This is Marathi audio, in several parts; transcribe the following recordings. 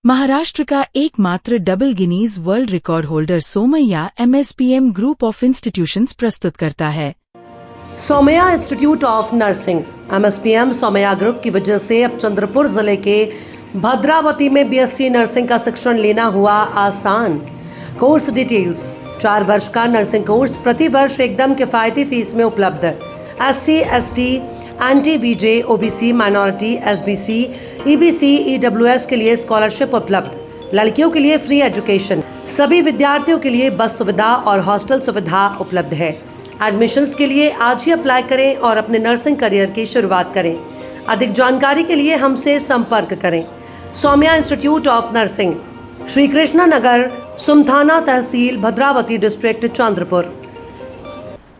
महाराष्ट्र का एकमात्र double Guinness world record holder Somaiya MSPM group of institutions प्रस्तुत करता है। Somaiya institute of nursing MSPM Somaiya group की वजह से अब चंद्रपुर जिले के भद्रावती में बीएससी नर्सिंग का शिक्षण लेना हुआ आसान। कोर्स डिटेल्स 4 वर्ष का नर्सिंग कोर्स प्रति वर्ष एकदम किफायती फीस में उपलब्ध। SC, ST, NT BJ, OBC, minority, SBC, EBC, EWS के लिए स्कॉलरशिप उपलब्ध। लड़कियों के लिए फ्री एजुकेशन। सभी विद्यार्थियों के लिए बस सुविधा और हॉस्टल सुविधा उपलब्ध है। एडमिशन्स के लिए आज ही अप्लाई करें और अपने नर्सिंग करियर की शुरुआत करें। अधिक जानकारी के लिए हमसे संपर्क करें। Somaiya institute of nursing, Shri Krishna Nagar, Sumthana tehsil, Bhadravati district,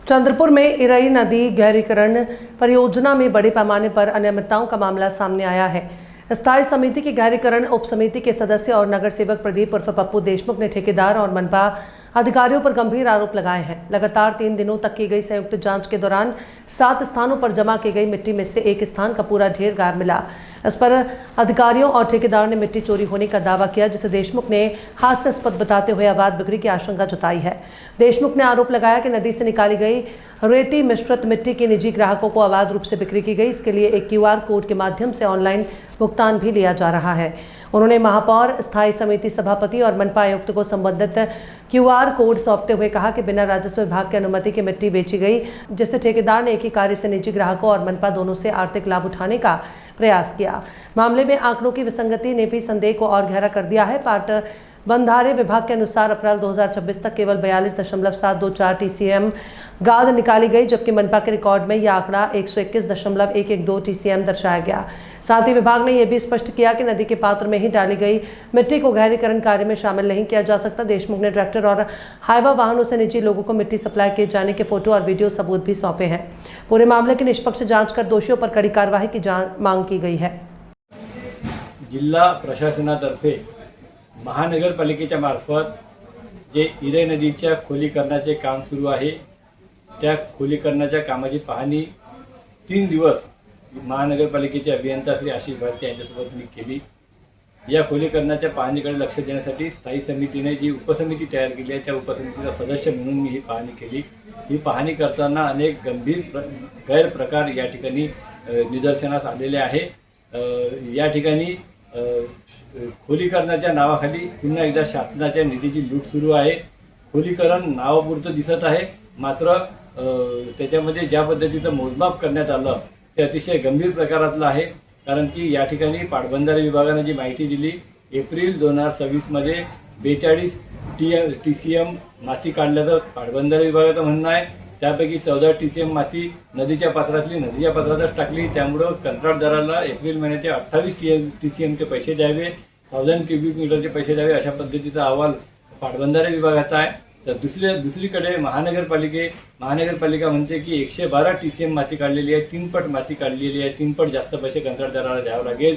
Chandrapur में इरई नदी गहरीकरण परियोजना में बड़े पैमाने पर अनियमितताओं का मामला सामने आया है। स्थायी समिति की गहरीकरण उप समिति के सदस्य और नगर सेवक प्रदीप उर्फ पप्पू देशमुख ने ठेकेदार और मनपा अधिकारियों पर गंभीर आरोप लगाए हैं। लगातार 3 दिनों तक की गई संयुक्त जांच के दौरान 7 स्थानों पर जमा की गई मिट्टी में से एक स्थान का पूरा ढेर गायब मिला। इस पर अधिकारियों और ठेकेदार ने मिट्टी चोरी होने का दावा किया, जिसे देशमुख ने हास्यास्पद बताते हुए अवैध बिक्री की आशंका जताई है। देशमुख ने आरोप लगाया कि नदी से निकाली गई रेती मिश्रित मिट्टी के निजी ग्राहकों को अवैध रूप से बिक्री की गई। इसके लिए एक QR कोड के माध्यम से ऑनलाइन भुगतान भी लिया जा रहा है। उन्होंने महापौर, स्थायी समिति सभापति और मनपा आयुक्त को संबंधित QR कोड सौंपते हुए कहा कि बिना राजस्व विभाग की अनुमति की मिट्टी बेची गई, जिससे ठेकेदार ने एक ही कार्य से निजी ग्राहकों और मनपा दोनों से आर्थिक लाभ उठाने का प्रयास किया। मामले में आंकड़ों की विसंगति ने भी संदेह को और गहरा कर दिया है। पाट बंधारे विभाग के अनुसार अप्रैल 2026 तक केवल 42.724 TCM गाद निकाली गई, जबकि मनपा के रिकॉर्ड में यह आंकड़ा 121.112 TCM दर्शाया गया। साथ ही विभाग ने यह भी स्पष्ट किया कि नदी के पात्र में ही डाली गई मिट्टी को गहरीकरण कार्य में शामिल नहीं किया जा सकता। देशमुख ने ट्रैक्टर और हाईवा वाहनों से निजी लोगों को मिट्टी सप्लाई किए जाने के फोटो और वीडियो सबूत भी सौंपे हैं। पूरे मामले की निष्पक्ष जांच कर दोषियों पर कड़ी कार्रवाई की मांग की गई है। जिल्हा प्रशासनातर्फे महानगरपालिकेच्या मार्फत जे इरई नदीच्या खोलीकरणाचे काम सुरू आहे, त्या खोलीकरणाच्या कामाची पाहणी 3 दिवस महानगरपालिकेचे अभियंता श्री आशिष भारती यांच्यासोबत मी केली। या खोलीकरणाच्या पाहणीकडे लक्ष देण्यासाठी स्थायी समितीने जी उपसमिती तयार केली आहे, त्या उपसमितीचा सदस्य म्हणून मी ही पाहणी केली। ही पाहणी करताना अनेक गंभीर गैरप्रकार या ठिकाणी निदर्शनास आलेले आहे। या ठिकाणी खोलीकरणाच्या नावाखाली पुन्हा एकदा शासनाच्या निधीची लूट सुरू आहे। खोलीकरण नावापुरतं दिसत आहे, मात्र त्याच्यामध्ये ज्या पद्धतीचं मोजमाप करण्यात आलं ते अतिशय गंभीर प्रकारातलं आहे। कारण की या ठिकाणी पाटबंधारे विभागाने जी माहिती दिली, एप्रिल 2026 मध्ये 42 TCM माती काढल्याचं पाटबंधारे विभागाचं म्हणणं आहे। त्यापैकी 14 TCM माती नदीच्या पात्रातच टाकली। त्यामुळे कंत्राटदाराला एप्रिल महिन्याचे 28 TCMचे पैसे द्यावे, 1000 क्युबिक मीटरचे पैसे द्यावे, अशा पद्धतीचा अहवाल पाटबंधारे विभागाचा आहे। तर दुसरीकडे महानगरपालिका म्हणते की 112 TCM माती काढलेली आहे, 3 पट माती काढलेली आहे, 3 पट जास्त पैसे कंत्राटदाराला द्यावे लागेल।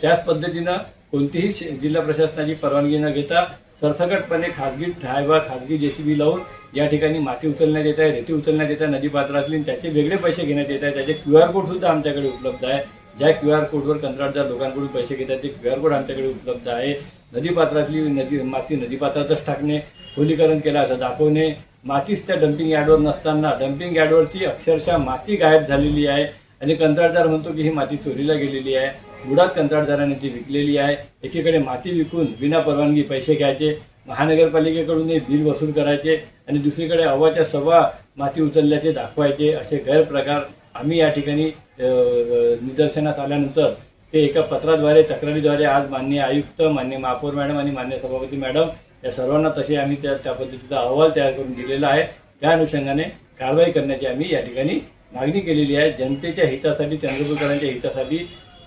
त्याच पद्धतीनं कोणतीही जिल्हा प्रशासनाची परवानगी न घेता सरसकटपणे खासगी हायवा, खासगी JCB लावून या ठिकाणी माती उचलण्यात येत आहे, रेती उचलण्यात येत आहे नदीपात्रातली, त्याचे वेगळे पैसे घेण्यात येत आहे। त्याचे QR कोड सुद्धा आमच्याकडे उपलब्ध आहे। ज्या QR कोडवर कंत्राटदार लोकांकडून पैसे घेतात ते QR कोड आमच्याकडे उपलब्ध आहे। नदीपात्रातली माती नदीपात्रातच टाकणे, खोलीकरण केलं असं दाखवणे, मातीच त्या डम्पिंग यार्डवर नसताना डम्पिंग यार्डवरची अक्षरशः माती गायब झालेली आहे आणि कंत्राटदार म्हणतो की ही माती चोरीला गेलेली आहे। बुडात कंत्राटदाराने ती विकलेली आहे। एकीकडे माती विकून विना परवानगी पैसे घ्यायचे, महानगरपालिकेकडून बिल वसूल करायचे आणि दुसरीकडे अव्वाच्या सव्वा माती उचलल्याचे दाखवायचे। असे गैरप्रकार आम्ही या ठिकाणी निदर्शनास आल्यानंतर ते एका पत्राद्वारे, तक्रारीद्वारे आज माननीय आयुक्त, माननीय महापौर मॅडम आणि माननीय सभापती मॅडम या सर्वांना तसे आम्ही त्या पद्धतीचा अहवाल तयार करून दिलेला आहे। त्या अनुषंगाने कारवाई करण्याची आम्ही या ठिकाणी मागणी केलेली आहे। जनतेच्या हितासाठी, चंद्रपूरकरांच्या हितासाठी,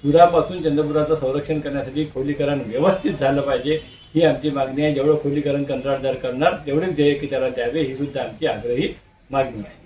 पुरापासून चंद्रपुराचं संरक्षण करण्यासाठी खोलीकरण व्यवस्थित झालं पाहिजे, ही आमची मागणी आहे। जेवढं खोलीकरण कंत्राटदार करणार तेवढेच देयके त्याला द्यावे, ही सुद्धा आमची आग्रही मागणी आहे।